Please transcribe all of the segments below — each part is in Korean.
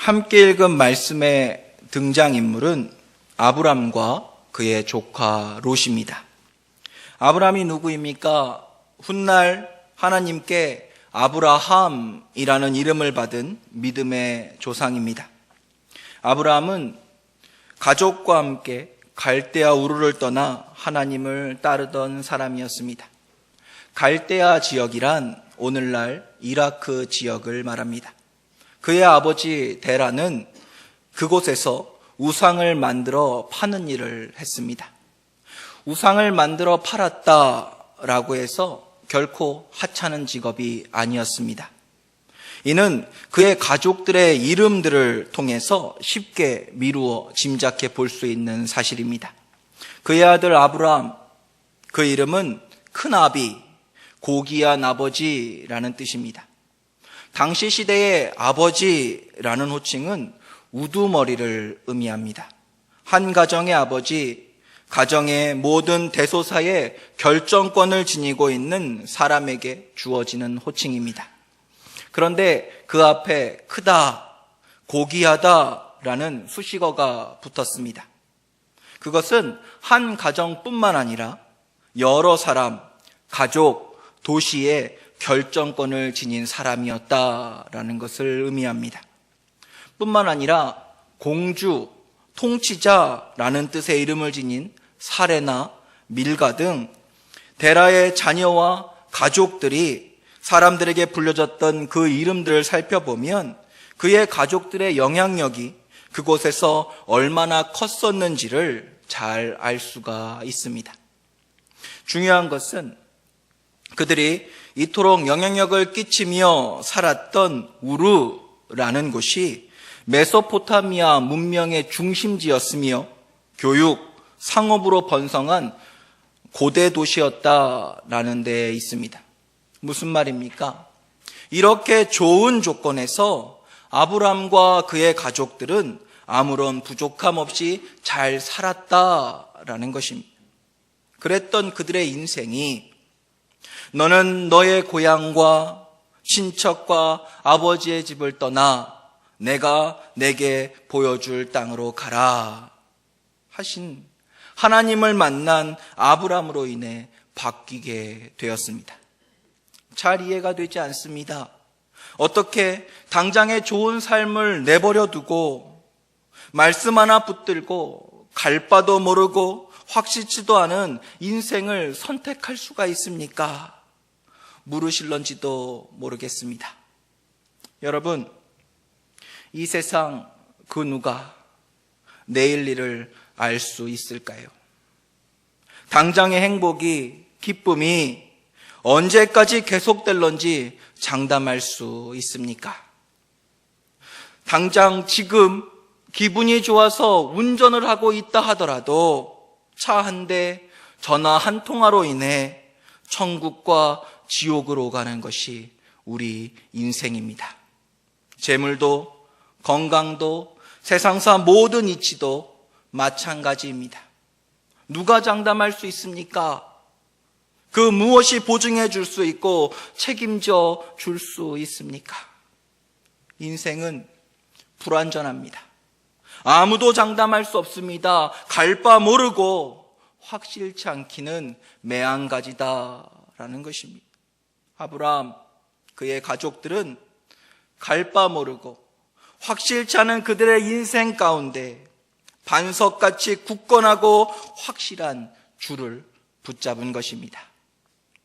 함께 읽은 말씀의 등장인물은 아브람과 그의 조카 롯입니다. 아브람이 누구입니까? 훗날 하나님께 아브라함이라는 이름을 받은 믿음의 조상입니다. 아브라함은 가족과 함께 갈대아 우르를 떠나 하나님을 따르던 사람이었습니다. 갈대아 지역이란 오늘날 이라크 지역을 말합니다. 그의 아버지 데라는 그곳에서 우상을 만들어 파는 일을 했습니다. 우상을 만들어 팔았다라고 해서 결코 하찮은 직업이 아니었습니다. 이는 그의 가족들의 이름들을 통해서 쉽게 미루어 짐작해 볼 수 있는 사실입니다. 그의 아들 아브라함, 그 이름은 큰아비, 고귀한 아버지라는 뜻입니다. 당시 시대의 아버지라는 호칭은 우두머리를 의미합니다. 한 가정의 아버지, 가정의 모든 대소사의 결정권을 지니고 있는 사람에게 주어지는 호칭입니다. 그런데 그 앞에 크다, 고귀하다라는 수식어가 붙었습니다. 그것은 한 가정뿐만 아니라 여러 사람, 가족, 도시의 결정권을 지닌 사람이었다라는 것을 의미합니다. 뿐만 아니라 공주, 통치자라는 뜻의 이름을 지닌 사레나 밀가 등 데라의 자녀와 가족들이 사람들에게 불려졌던 그 이름들을 살펴보면 그의 가족들의 영향력이 그곳에서 얼마나 컸었는지를 잘 알 수가 있습니다. 중요한 것은 그들이 이토록 영향력을 끼치며 살았던 우르라는 곳이 메소포타미아 문명의 중심지였으며 교육, 상업으로 번성한 고대 도시였다라는 데 있습니다. 무슨 말입니까? 이렇게 좋은 조건에서 아브람과 그의 가족들은 아무런 부족함 없이 잘 살았다라는 것입니다. 그랬던 그들의 인생이 너는 너의 고향과 친척과 아버지의 집을 떠나 내가 내게 보여줄 땅으로 가라 하신 하나님을 만난 아브람으로 인해 바뀌게 되었습니다. 잘 이해가 되지 않습니다. 어떻게 당장의 좋은 삶을 내버려 두고 말씀 하나 붙들고 갈 바도 모르고 확실치도 않은 인생을 선택할 수가 있습니까? 물으실런지도 모르겠습니다. 여러분, 이 세상 그 누가 내일 일을 알 수 있을까요? 당장의 행복이, 기쁨이 언제까지 계속될런지 장담할 수 있습니까? 당장 지금 기분이 좋아서 운전을 하고 있다 하더라도 차 한 대, 전화 한 통화로 인해 천국과 지옥으로 가는 것이 우리 인생입니다. 재물도, 건강도, 세상사 모든 이치도 마찬가지입니다. 누가 장담할 수 있습니까? 그 무엇이 보증해 줄 수 있고 책임져 줄 수 있습니까? 인생은 불완전합니다. 아무도 장담할 수 없습니다. 갈 바 모르고 확실치 않기는 매한가지다라는 것입니다. 아브라함, 그의 가족들은 갈 바 모르고 확실치 않은 그들의 인생 가운데 반석같이 굳건하고 확실한 줄을 붙잡은 것입니다.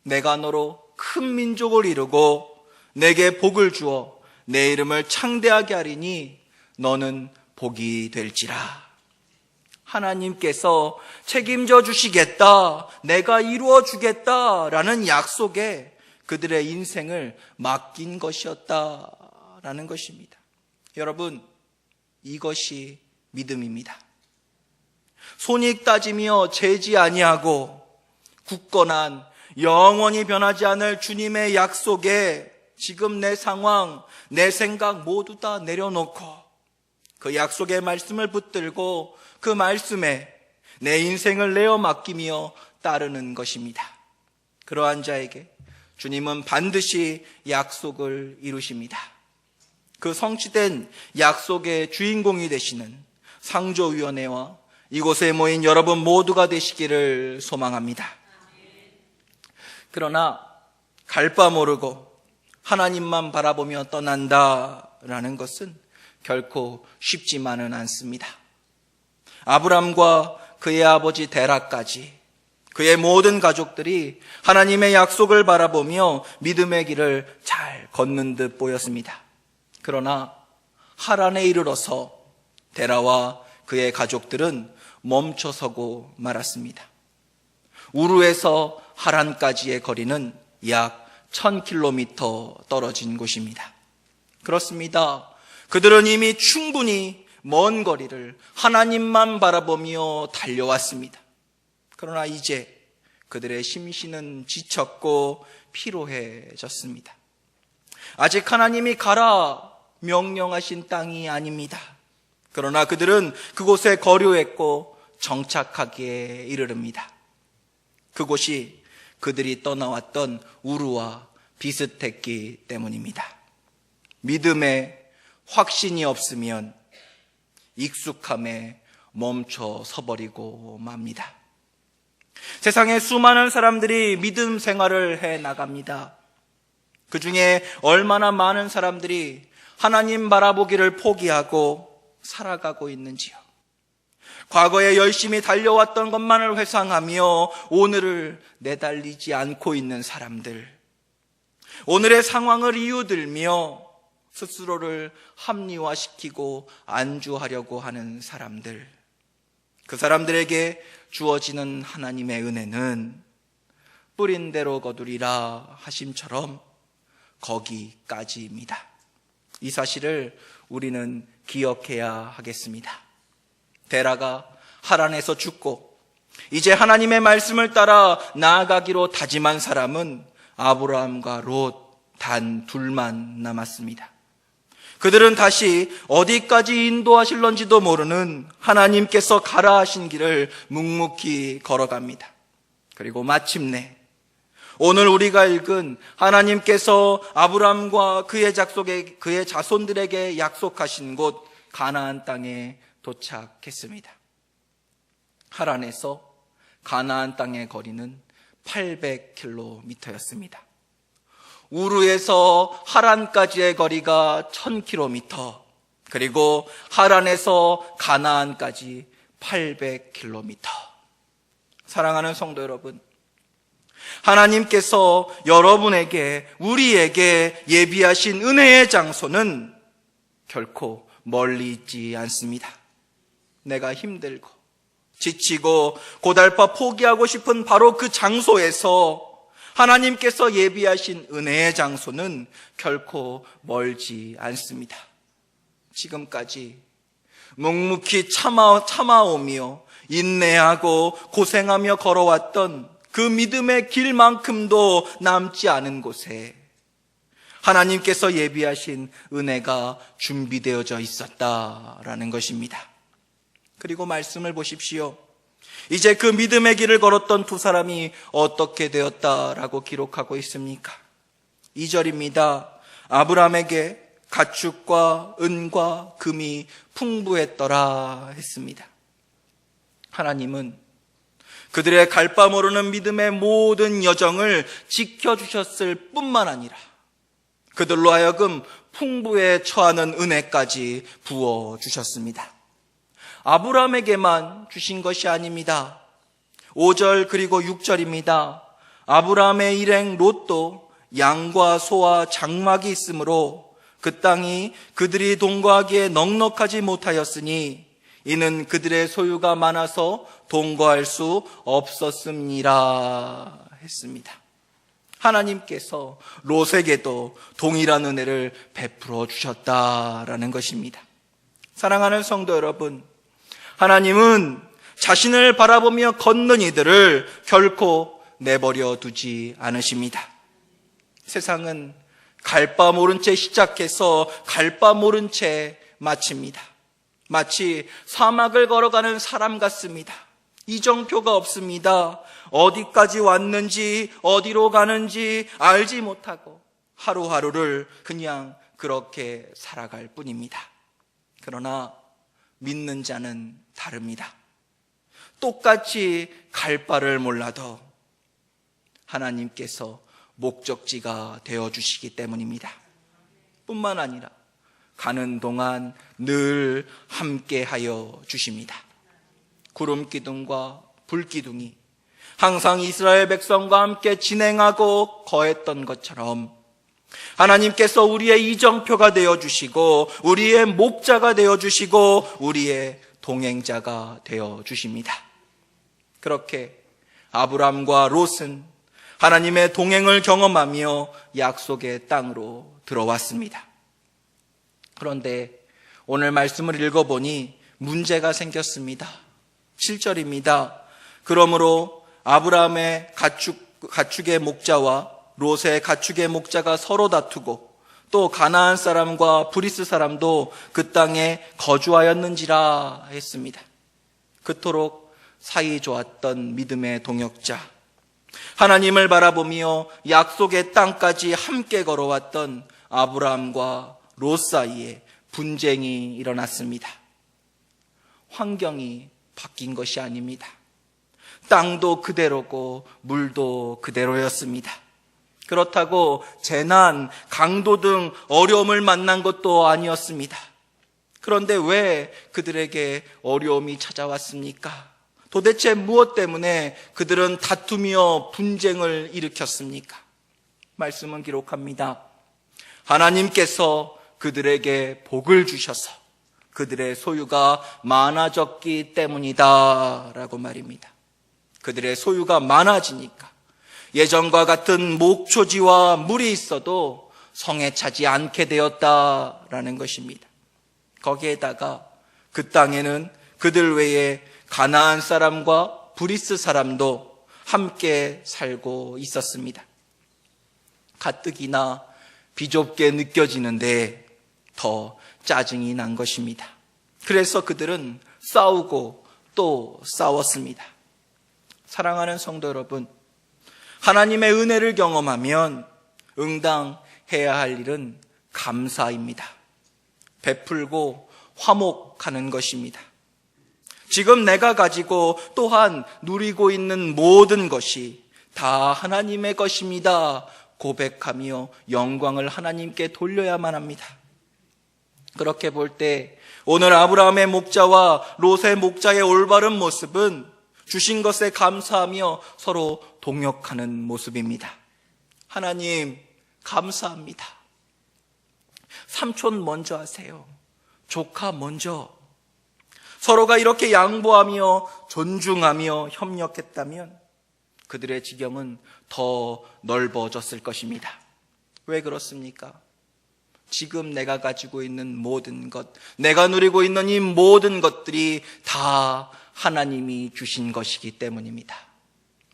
내가 너로 큰 민족을 이루고 내게 복을 주어 내 이름을 창대하게 하리니 너는 복이 될지라. 하나님께서 책임져 주시겠다, 내가 이루어 주겠다라는 약속에 그들의 인생을 맡긴 것이었다라는 것입니다. 여러분, 이것이 믿음입니다. 손익 따지며 재지 아니하고 굳건한 영원히 변하지 않을 주님의 약속에 지금 내 상황, 내 생각 모두 다 내려놓고 그 약속의 말씀을 붙들고 그 말씀에 내 인생을 내어 맡기며 따르는 것입니다. 그러한 자에게 주님은 반드시 약속을 이루십니다. 그 성취된 약속의 주인공이 되시는 상조위원회와 이곳에 모인 여러분 모두가 되시기를 소망합니다. 그러나 갈 바 모르고 하나님만 바라보며 떠난다라는 것은 결코 쉽지만은 않습니다. 아브람과 그의 아버지 데라까지 그의 모든 가족들이 하나님의 약속을 바라보며 믿음의 길을 잘 걷는 듯 보였습니다. 그러나 하란에 이르러서 데라와 그의 가족들은 멈춰서고 말았습니다. 우르에서 하란까지의 거리는 약 1000km 떨어진 곳입니다. 그렇습니다. 그들은 이미 충분히 먼 거리를 하나님만 바라보며 달려왔습니다. 그러나 이제 그들의 심신은 지쳤고 피로해졌습니다. 아직 하나님이 가라 명령하신 땅이 아닙니다. 그러나 그들은 그곳에 거류했고 정착하기에 이르릅니다. 그곳이 그들이 떠나왔던 우르와 비슷했기 때문입니다. 믿음에 확신이 없으면 익숙함에 멈춰 서버리고 맙니다. 세상에 수많은 사람들이 믿음 생활을 해 나갑니다. 그 중에 얼마나 많은 사람들이 하나님 바라보기를 포기하고 살아가고 있는지요. 과거에 열심히 달려왔던 것만을 회상하며 오늘을 내달리지 않고 있는 사람들, 오늘의 상황을 이유들며 스스로를 합리화시키고 안주하려고 하는 사람들, 그 사람들에게 주어지는 하나님의 은혜는 뿌린 대로 거두리라 하심처럼 거기까지입니다. 이 사실을 우리는 기억해야 하겠습니다. 데라가 하란에서 죽고 이제 하나님의 말씀을 따라 나아가기로 다짐한 사람은 아브라함과 롯 단 둘만 남았습니다. 그들은 다시 어디까지 인도하실런지도 모르는 하나님께서 가라 하신 길을 묵묵히 걸어갑니다. 그리고 마침내 오늘 우리가 읽은 하나님께서 아브라함과 그의 자손들에게 약속하신 곳 가나안 땅에 도착했습니다. 하란에서 가나안 땅의 거리는 800km였습니다. 우르에서 하란까지의 거리가 1000km, 그리고 하란에서 가나안까지 800km. 사랑하는 성도 여러분, 하나님께서 여러분에게, 우리에게 예비하신 은혜의 장소는 결코 멀리 있지 않습니다. 내가 힘들고 지치고 고달파 포기하고 싶은 바로 그 장소에서 하나님께서 예비하신 은혜의 장소는 결코 멀지 않습니다. 지금까지 묵묵히 참아오며 인내하고 고생하며 걸어왔던 그 믿음의 길만큼도 남지 않은 곳에 하나님께서 예비하신 은혜가 준비되어져 있었다라는 것입니다. 그리고 말씀을 보십시오. 이제 그 믿음의 길을 걸었던 두 사람이 어떻게 되었다라고 기록하고 있습니까? 2절입니다. 아브라함에게 가축과 은과 금이 풍부했더라 했습니다. 하나님은 그들의 갈 바 모르는 믿음의 모든 여정을 지켜주셨을 뿐만 아니라 그들로 하여금 풍부에 처하는 은혜까지 부어주셨습니다. 아브라함에게만 주신 것이 아닙니다. 5절 그리고 6절입니다. 아브라함의 일행 롯도 양과 소와 장막이 있으므로 그 땅이 그들이 동거하기에 넉넉하지 못하였으니 이는 그들의 소유가 많아서 동거할 수 없었음니라 했습니다. 하나님께서 롯에게도 동일한 은혜를 베풀어 주셨다라는 것입니다. 사랑하는 성도 여러분, 하나님은 자신을 바라보며 걷는 이들을 결코 내버려 두지 않으십니다. 세상은 갈 바 모른 채 시작해서 갈 바 모른 채 마칩니다. 마치 사막을 걸어가는 사람 같습니다. 이정표가 없습니다. 어디까지 왔는지 어디로 가는지 알지 못하고 하루하루를 그냥 그렇게 살아갈 뿐입니다. 그러나 믿는 자는 다릅니다. 똑같이 갈 바를 몰라도 하나님께서 목적지가 되어주시기 때문입니다. 뿐만 아니라 가는 동안 늘 함께하여 주십니다. 구름 기둥과 불 기둥이 항상 이스라엘 백성과 함께 진행하고 거했던 것처럼 하나님께서 우리의 이정표가 되어주시고 우리의 목자가 되어주시고 우리의 동행자가 되어주십니다. 그렇게 아브람과 롯은 하나님의 동행을 경험하며 약속의 땅으로 들어왔습니다. 그런데 오늘 말씀을 읽어보니 문제가 생겼습니다. 7절입니다. 그러므로 아브라함의 가축의 목자와 롯의 가축의 목자가 서로 다투고 또 가나안 사람과 브리스 사람도 그 땅에 거주하였는지라 했습니다. 그토록 사이 좋았던 믿음의 동역자, 하나님을 바라보며 약속의 땅까지 함께 걸어왔던 아브라함과 롯 사이에 분쟁이 일어났습니다. 환경이 바뀐 것이 아닙니다. 땅도 그대로고 물도 그대로였습니다. 그렇다고 재난, 강도 등 어려움을 만난 것도 아니었습니다. 그런데 왜 그들에게 어려움이 찾아왔습니까? 도대체 무엇 때문에 그들은 다투며 분쟁을 일으켰습니까? 말씀은 기록합니다. 하나님께서 그들에게 복을 주셔서 그들의 소유가 많아졌기 때문이다 라고 말입니다. 그들의 소유가 많아지니까 예전과 같은 목초지와 물이 있어도 성에 차지 않게 되었다라는 것입니다. 거기에다가 그 땅에는 그들 외에 가나안 사람과 브리스 사람도 함께 살고 있었습니다. 가뜩이나 비좁게 느껴지는데 더 짜증이 난 것입니다. 그래서 그들은 싸우고 또 싸웠습니다. 사랑하는 성도 여러분, 하나님의 은혜를 경험하면 응당 해야 할 일은 감사입니다. 베풀고 화목하는 것입니다. 지금 내가 가지고 또한 누리고 있는 모든 것이 다 하나님의 것입니다. 고백하며 영광을 하나님께 돌려야만 합니다. 그렇게 볼 때 오늘 아브라함의 목자와 롯의 목자의 올바른 모습은 주신 것에 감사하며 서로 동역하는 모습입니다. 하나님 감사합니다. 삼촌 먼저 하세요. 조카 먼저. 서로가 이렇게 양보하며 존중하며 협력했다면 그들의 지경은 더 넓어졌을 것입니다. 왜 그렇습니까? 지금 내가 가지고 있는 모든 것, 내가 누리고 있는 이 모든 것들이 다 하나님이 주신 것이기 때문입니다.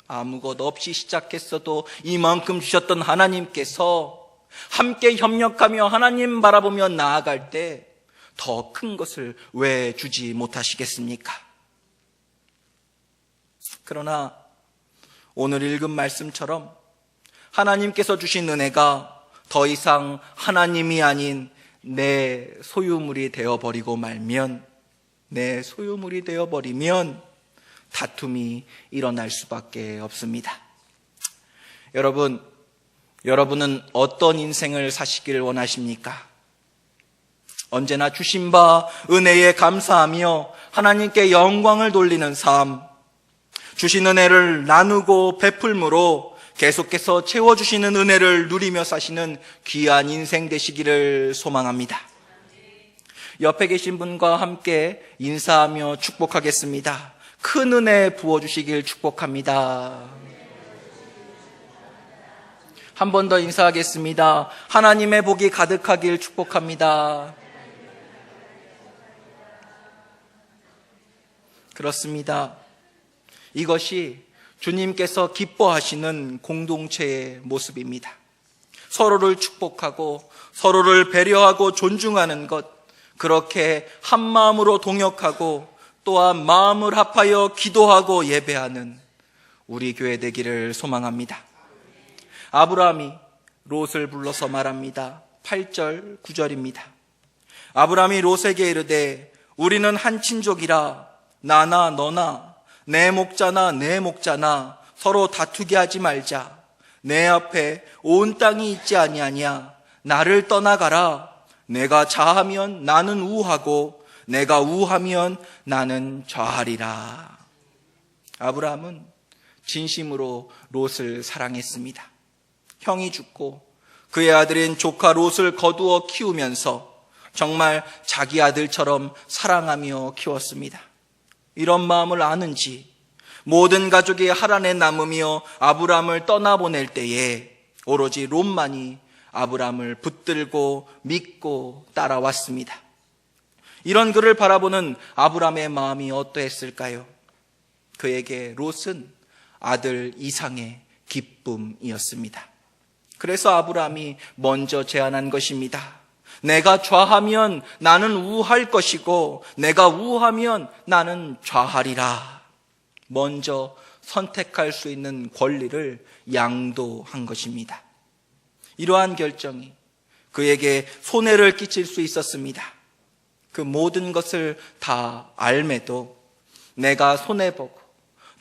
아무것 없이 시작했어도 이만큼 주셨던 하나님께서 함께 협력하며 하나님 바라보며 나아갈 때 더 큰 것을 왜 주지 못하시겠습니까? 그러나 오늘 읽은 말씀처럼 하나님께서 주신 은혜가 더 이상 하나님이 아닌 내 소유물이 되어버리고 말면, 내 소유물이 되어버리면 다툼이 일어날 수밖에 없습니다. 여러분은 어떤 인생을 사시길 원하십니까? 언제나 주신 바 은혜에 감사하며 하나님께 영광을 돌리는 삶, 주신 은혜를 나누고 베풀므로 계속해서 채워주시는 은혜를 누리며 사시는 귀한 인생 되시기를 소망합니다. 옆에 계신 분과 함께 인사하며 축복하겠습니다. 큰 은혜 부어주시길 축복합니다. 한 번 더 인사하겠습니다. 하나님의 복이 가득하길 축복합니다. 그렇습니다. 이것이 주님께서 기뻐하시는 공동체의 모습입니다. 서로를 축복하고 서로를 배려하고 존중하는 것, 그렇게 한 마음으로 동역하고 또한 마음을 합하여 기도하고 예배하는 우리 교회 되기를 소망합니다. 아브라함이 롯을 불러서 말합니다. 8절 9절입니다. 아브라함이 롯에게 이르되 우리는 한 친족이라 나나 너나 내 목자나 내 목자나 서로 다투게 하지 말자. 내 앞에 온 땅이 있지 아니하냐. 나를 떠나가라. 내가 좌하면 나는 우하고 내가 우하면 나는 좌하리라. 아브라함은 진심으로 롯을 사랑했습니다. 형이 죽고 그의 아들인 조카 롯을 거두어 키우면서 정말 자기 아들처럼 사랑하며 키웠습니다. 이런 마음을 아는지 모든 가족이 하란에 남으며 아브라함을 떠나보낼 때에 오로지 롯만이 아브라함을 붙들고 믿고 따라왔습니다. 이런 그를 바라보는 아브라함의 마음이 어떠했을까요? 그에게 롯은 아들 이상의 기쁨이었습니다. 그래서 아브라함이 먼저 제안한 것입니다. 내가 좌하면 나는 우할 것이고 내가 우하면 나는 좌하리라. 먼저 선택할 수 있는 권리를 양도한 것입니다. 이러한 결정이 그에게 손해를 끼칠 수 있었습니다. 그 모든 것을 다 알매도 내가 손해보고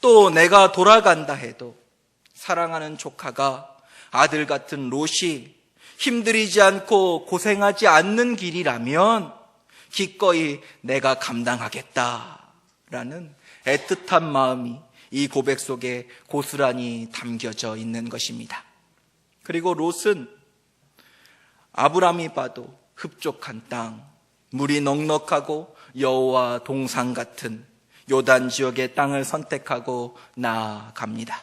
또 내가 돌아간다 해도 사랑하는 조카가 아들 같은 롯이 힘들이지 않고 고생하지 않는 길이라면 기꺼이 내가 감당하겠다라는 애틋한 마음이 이 고백 속에 고스란히 담겨져 있는 것입니다. 그리고 롯은 아브라함이 봐도 흡족한 땅, 물이 넉넉하고 여호와 동산 같은 요단 지역의 땅을 선택하고 나아갑니다.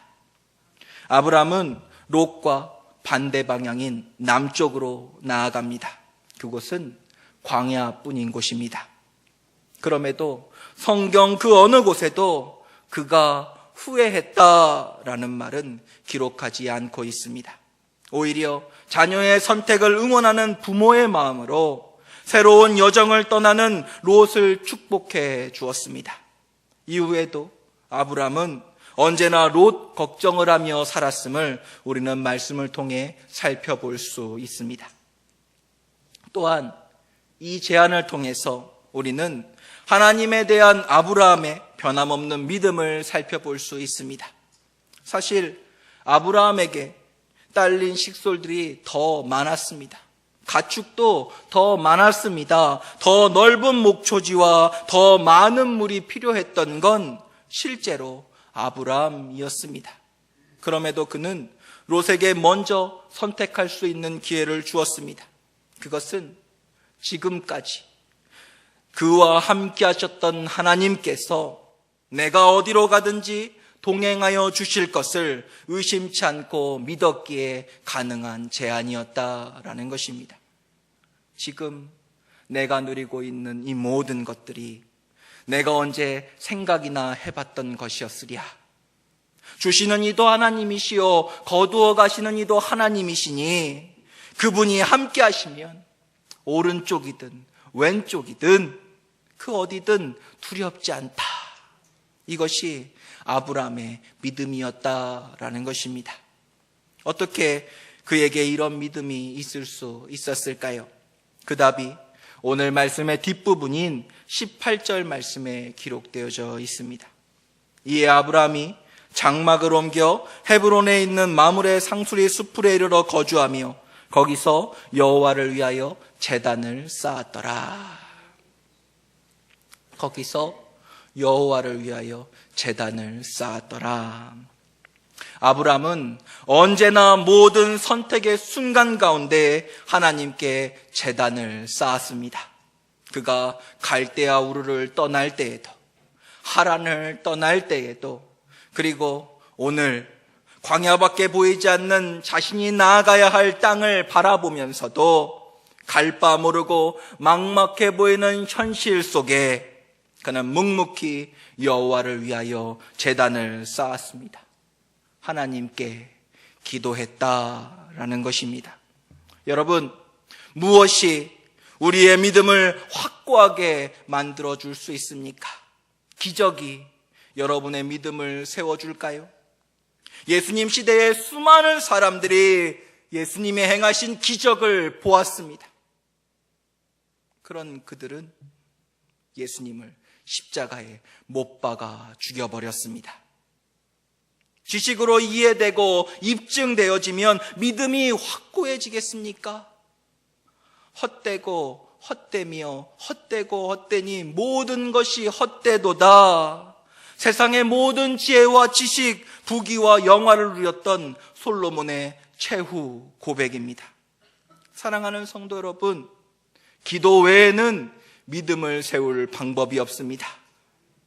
아브라함은 롯과 반대 방향인 남쪽으로 나아갑니다. 그곳은 광야뿐인 곳입니다. 그럼에도 성경 그 어느 곳에도 그가 후회했다라는 말은 기록하지 않고 있습니다. 오히려 자녀의 선택을 응원하는 부모의 마음으로 새로운 여정을 떠나는 롯을 축복해 주었습니다. 이후에도 아브라함은 언제나 롯 걱정을 하며 살았음을 우리는 말씀을 통해 살펴볼 수 있습니다. 또한 이 제안을 통해서 우리는 하나님에 대한 아브라함의 변함없는 믿음을 살펴볼 수 있습니다. 사실 아브라함에게 딸린 식솔들이 더 많았습니다. 가축도 더 많았습니다. 더 넓은 목초지와 더 많은 물이 필요했던 건 실제로 아브라함이었습니다. 그럼에도 그는 롯에게 먼저 선택할 수 있는 기회를 주었습니다. 그것은 지금까지 그와 함께 하셨던 하나님께서 내가 어디로 가든지 동행하여 주실 것을 의심치 않고 믿었기에 가능한 제안이었다라는 것입니다. 지금 내가 누리고 있는 이 모든 것들이 내가 언제 생각이나 해봤던 것이었으랴. 주시는 이도 하나님이시요 거두어 가시는 이도 하나님이시니 그분이 함께 하시면 오른쪽이든 왼쪽이든 그 어디든 두렵지 않다. 이것이 아브라함의 믿음이었다라는 것입니다. 어떻게 그에게 이런 믿음이 있을 수 있었을까요? 그 답이 오늘 말씀의 뒷부분인 18절 말씀에 기록되어져 있습니다. 이에 아브라함이 장막을 옮겨 헤브론에 있는 마므레 상수리 수풀에 이르러 거주하며 거기서 여호와를 위하여 제단을 쌓았더라. 거기서 여호와를 위하여 제단을 쌓았더라. 아브라함은 언제나 모든 선택의 순간 가운데 하나님께 제단을 쌓았습니다. 그가 갈대아 우르를 떠날 때에도, 하란을 떠날 때에도, 그리고 오늘 광야밖에 보이지 않는 자신이 나아가야 할 땅을 바라보면서도 갈 바 모르고 막막해 보이는 현실 속에 그는 묵묵히 여호와를 위하여 제단을 쌓았습니다. 하나님께 기도했다라는 것입니다. 여러분, 무엇이 우리의 믿음을 확고하게 만들어줄 수 있습니까? 기적이 여러분의 믿음을 세워줄까요? 예수님 시대에 수많은 사람들이 예수님의 행하신 기적을 보았습니다. 그런 그들은 예수님을 십자가에 못 박아 죽여버렸습니다. 지식으로 이해되고 입증되어지면 믿음이 확고해지겠습니까? 헛되고 헛되며 헛되고 헛되니 모든 것이 헛되도다. 세상의 모든 지혜와 지식, 부귀와 영화를 누렸던 솔로몬의 최후 고백입니다. 사랑하는 성도 여러분, 기도 외에는 믿음을 세울 방법이 없습니다.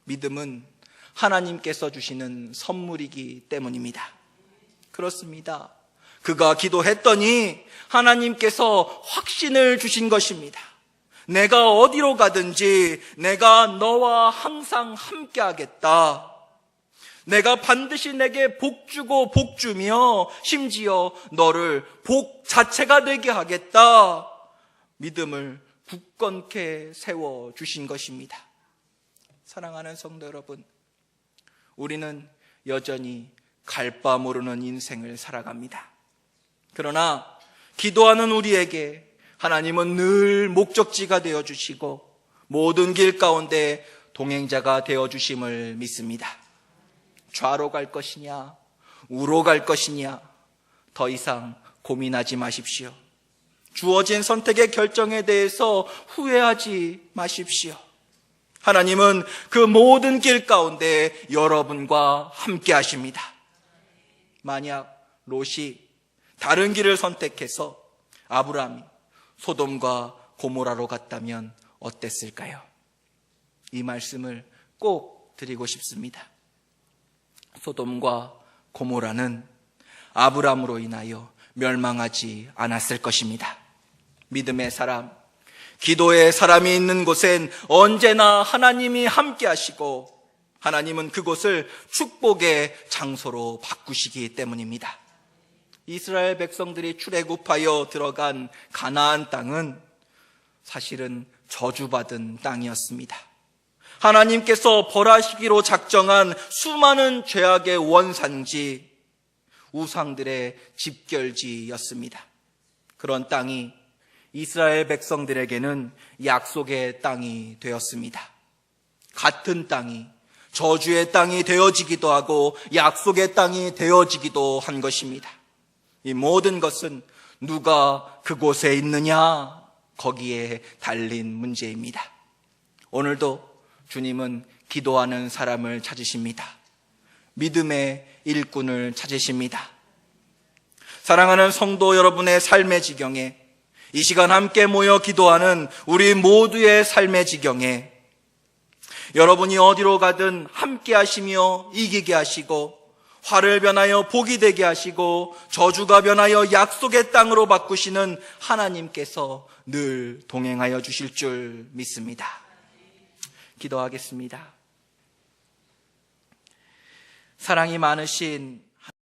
믿음은 하나님께서 주시는 선물이기 때문입니다. 그렇습니다. 그가 기도했더니 하나님께서 확신을 주신 것입니다. 내가 어디로 가든지 내가 너와 항상 함께 하겠다. 내가 반드시 내게 복 주고 복 주며 심지어 너를 복 자체가 되게 하겠다. 믿음을 굳건케 세워 주신 것입니다. 사랑하는 성도 여러분, 우리는 여전히 갈 바 모르는 인생을 살아갑니다. 그러나 기도하는 우리에게 하나님은 늘 목적지가 되어주시고 모든 길 가운데 동행자가 되어주심을 믿습니다. 좌로 갈 것이냐 우로 갈 것이냐 더 이상 고민하지 마십시오. 주어진 선택의 결정에 대해서 후회하지 마십시오. 하나님은 그 모든 길 가운데 여러분과 함께 하십니다. 만약 롯이 다른 길을 선택해서 아브라함이 소돔과 고모라로 갔다면 어땠을까요? 이 말씀을 꼭 드리고 싶습니다. 소돔과 고모라는 아브라함으로 인하여 멸망하지 않았을 것입니다. 믿음의 사람, 기도의 사람이 있는 곳엔 언제나 하나님이 함께 하시고 하나님은 그곳을 축복의 장소로 바꾸시기 때문입니다. 이스라엘 백성들이 출애굽하여 들어간 가나안 땅은 사실은 저주받은 땅이었습니다. 하나님께서 벌하시기로 작정한 수많은 죄악의 원산지, 우상들의 집결지였습니다. 그런 땅이 이스라엘 백성들에게는 약속의 땅이 되었습니다. 같은 땅이 저주의 땅이 되어지기도 하고 약속의 땅이 되어지기도 한 것입니다. 이 모든 것은 누가 그곳에 있느냐, 거기에 달린 문제입니다. 오늘도 주님은 기도하는 사람을 찾으십니다. 믿음의 일꾼을 찾으십니다. 사랑하는 성도 여러분의 삶의 지경에, 이 시간 함께 모여 기도하는 우리 모두의 삶의 지경에 여러분이 어디로 가든 함께 하시며 이기게 하시고 화를 변하여 복이 되게 하시고 저주가 변하여 약속의 땅으로 바꾸시는 하나님께서 늘 동행하여 주실 줄 믿습니다. 기도하겠습니다. 사랑이 많으신